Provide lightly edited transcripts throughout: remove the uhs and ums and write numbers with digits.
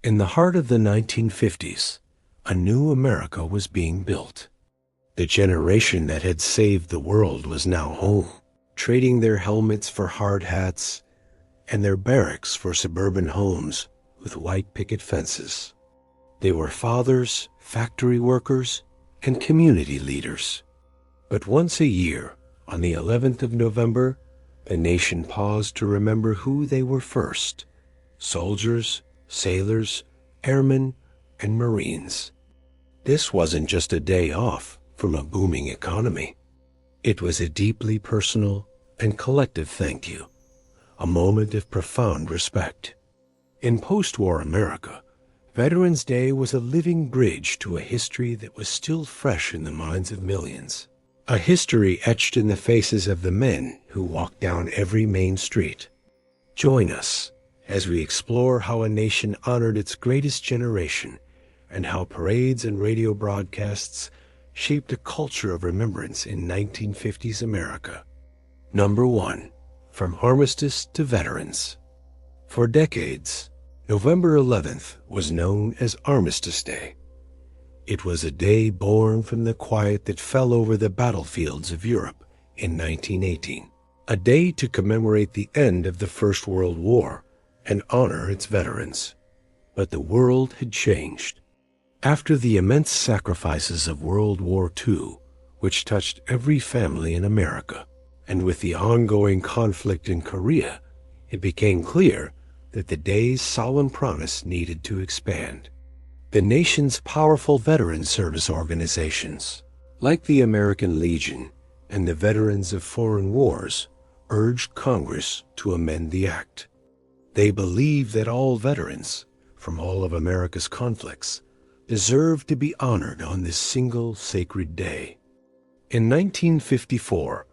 In the heart of the 1950s, a new America was being built. The generation that had saved the world was now home, trading their helmets for hard hats and their barracks for suburban homes with white picket fences. They were fathers, factory workers, and community leaders. But once a year, on the 11th of November, the nation paused to remember who they were first: soldiers, sailors, airmen, and Marines. This wasn't just a day off from a booming economy. It was a deeply personal and collective thank you, a moment of profound respect. In post-war America, Veterans Day was a living bridge to a history that was still fresh in the minds of millions. A history etched in the faces of the men who walked down every main street. Join us as we explore how a nation honored its greatest generation and how parades and radio broadcasts shaped a culture of remembrance in 1950s America. Number 1. From Armistice to Veterans. For decades, November 11th was known as Armistice Day. It was a day born from the quiet that fell over the battlefields of Europe in 1918, a day to commemorate the end of the First World War and honor its veterans. But the world had changed. After the immense sacrifices of World War II, which touched every family in America, and with the ongoing conflict in Korea, it became clear that the day's solemn promise needed to expand. The nation's powerful veteran service organizations, like the American Legion and the Veterans of Foreign Wars, urged Congress to amend the act. They believed that all veterans from all of America's conflicts deserved to be honored on this single sacred day. In 1954,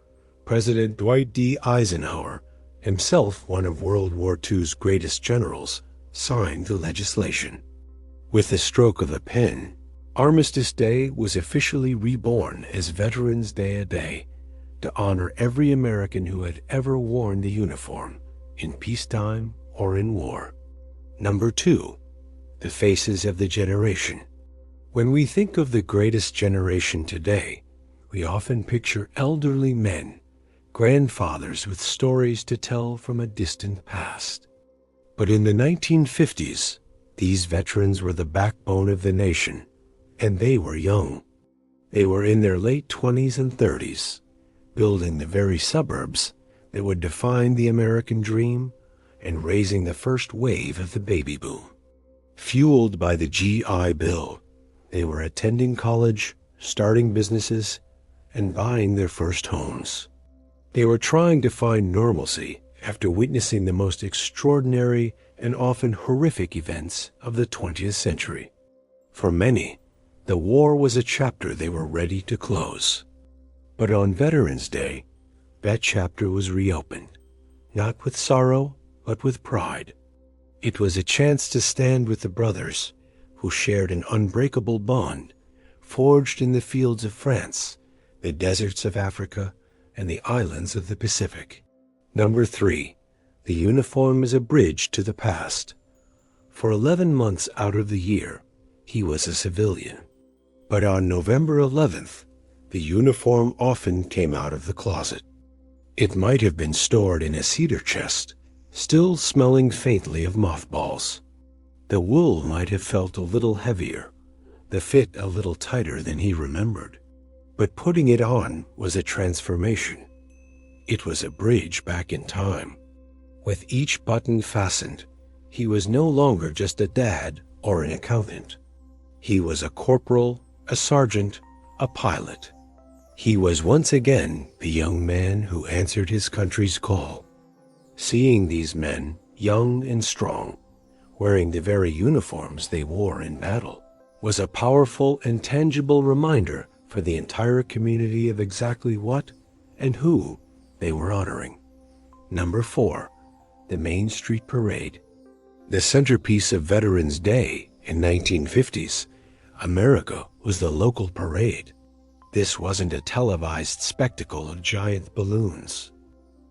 President Dwight D. Eisenhower, himself one of World War II's greatest generals, signed the legislation. With the stroke of a pen, Armistice Day was officially reborn as Veterans Day, a day to honor every American who had ever worn the uniform, in peacetime or in war. Number 2. The faces of the generation. When we think of the greatest generation today, we often picture elderly men, grandfathers with stories to tell from a distant past. But in the 1950s, these veterans were the backbone of the nation, and they were young. They were in their late 20s and 30s, building the very suburbs that would define the American dream and raising the first wave of the baby boom. Fueled by the GI Bill, they were attending college, starting businesses, and buying their first homes. They were trying to find normalcy after witnessing the most extraordinary and often horrific events of the 20th century. For many, the war was a chapter they were ready to close. But on Veterans Day, that chapter was reopened, not with sorrow, but with pride. It was a chance to stand with the brothers who shared an unbreakable bond, forged in the fields of France, the deserts of Africa, and the islands of the Pacific. Number 3. The uniform is a bridge to the past. For 11 months out of the year, he was a civilian. But on November 11th, the uniform often came out of the closet. It might have been stored in a cedar chest, still smelling faintly of mothballs. The wool might have felt a little heavier, the fit a little tighter than he remembered. But putting it on was a transformation. It was a bridge back in time. With each button fastened, he was no longer just a dad or an accountant. He was a corporal, a sergeant, a pilot. He was once again the young man who answered his country's call. Seeing these men, young and strong, wearing the very uniforms they wore in battle, was a powerful and tangible reminder for the entire community of exactly what and who they were honoring. Number 4. The Main Street Parade. The centerpiece of Veterans Day in 1950s, America was the local parade. This wasn't a televised spectacle of giant balloons.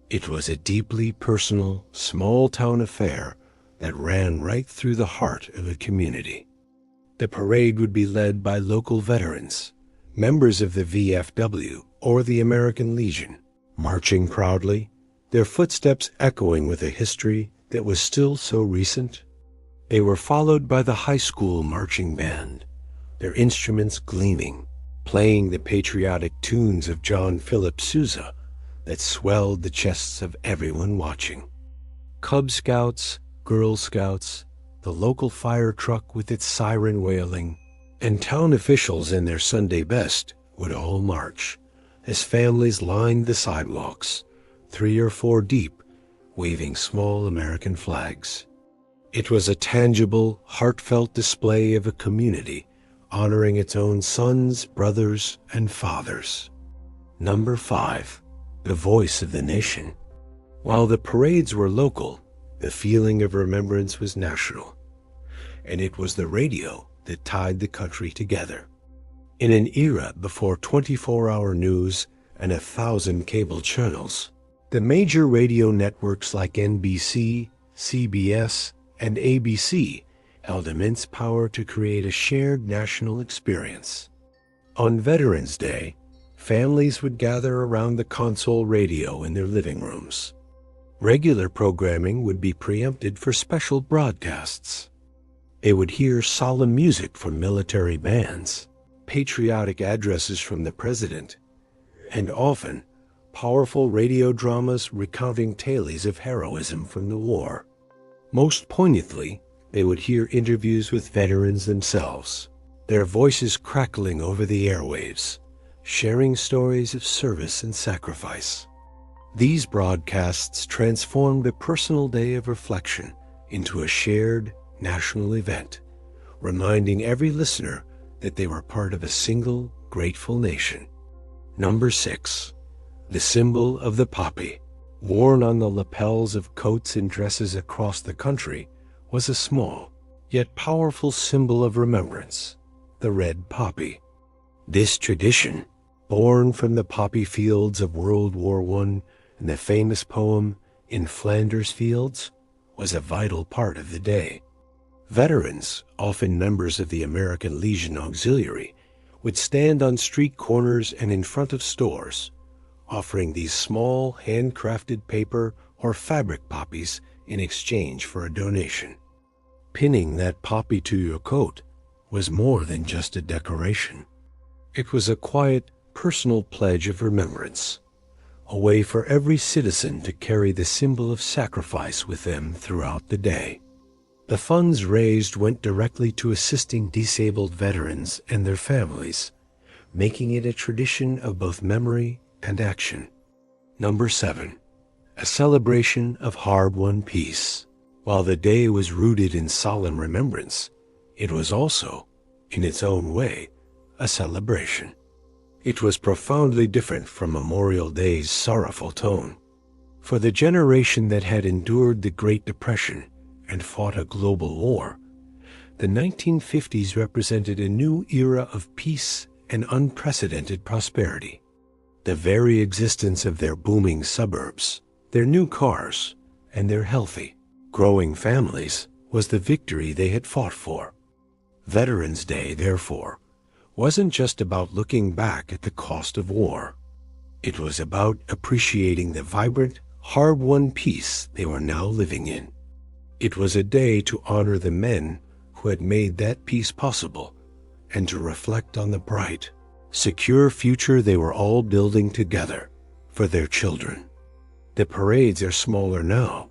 It was a deeply personal, small-town affair that ran right through the heart of a community. The parade would be led by local veterans, members of the VFW or the American Legion, marching proudly, their footsteps echoing with a history that was still so recent. They were followed by the high school marching band, their instruments gleaming, playing the patriotic tunes of John Philip Sousa that swelled the chests of everyone watching. Cub Scouts, Girl Scouts, the local fire truck with its siren wailing, and town officials in their Sunday best would all march as families lined the sidewalks, 3 or 4 deep, waving small American flags. It was a tangible, heartfelt display of a community honoring its own sons, brothers, and fathers. Number 5. The voice of the nation. While the parades were local, the feeling of remembrance was national, and it was the radio that tied the country together. In an era before 24-hour news and 1,000 cable channels, the major radio networks like NBC, CBS, and ABC held immense power to create a shared national experience. On Veterans Day, families would gather around the console radio in their living rooms. Regular programming would be preempted for special broadcasts. They would hear solemn music from military bands, patriotic addresses from the president, and often powerful radio dramas recounting tales of heroism from the war. Most poignantly, they would hear interviews with veterans themselves, their voices crackling over the airwaves, sharing stories of service and sacrifice. These broadcasts transformed a personal day of reflection into a shared national event, reminding every listener that they were part of a single, grateful nation. Number 6. The symbol of the poppy. Worn on the lapels of coats and dresses across the country was a small, yet powerful symbol of remembrance, the red poppy. This tradition, born from the poppy fields of World War I and the famous poem In Flanders Fields, was a vital part of the day. Veterans, often members of the American Legion Auxiliary, would stand on street corners and in front of stores, offering these small, handcrafted paper or fabric poppies in exchange for a donation. Pinning that poppy to your coat was more than just a decoration. It was a quiet, personal pledge of remembrance, a way for every citizen to carry the symbol of sacrifice with them throughout the day. The funds raised went directly to assisting disabled veterans and their families, making it a tradition of both memory and action. Number 7. A celebration of hard-won peace. While the day was rooted in solemn remembrance, it was also, in its own way, a celebration. It was profoundly different from Memorial Day's sorrowful tone. For the generation that had endured the Great Depression and fought a global war, the 1950s represented a new era of peace and unprecedented prosperity. The very existence of their booming suburbs, their new cars, and their healthy, growing families was the victory they had fought for. Veterans Day, therefore, wasn't just about looking back at the cost of war. It was about appreciating the vibrant, hard-won peace they were now living in. It was a day to honor the men who had made that peace possible and to reflect on the bright, secure future they were all building together for their children. The parades are smaller now,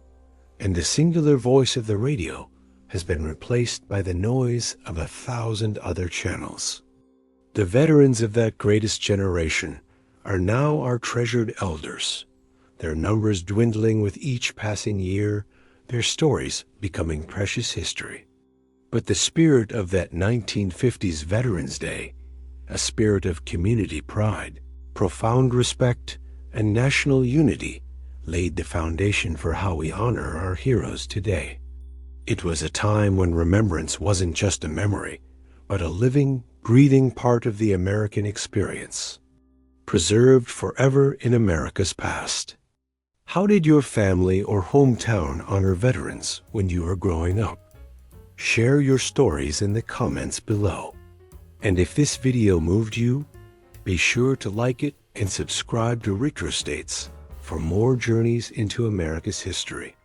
and the singular voice of the radio has been replaced by the noise of 1,000 other channels. The veterans of that greatest generation are now our treasured elders, their numbers dwindling with each passing year, their stories becoming precious history. But the spirit of that 1950s Veterans Day, a spirit of community pride, profound respect, and national unity, laid the foundation for how we honor our heroes today. It was a time when remembrance wasn't just a memory, but a living, breathing part of the American experience, preserved forever in America's past. How did your family or hometown honor veterans when you were growing up? Share your stories in the comments below. And if this video moved you, be sure to like it and subscribe to RetroStates for more journeys into America's history.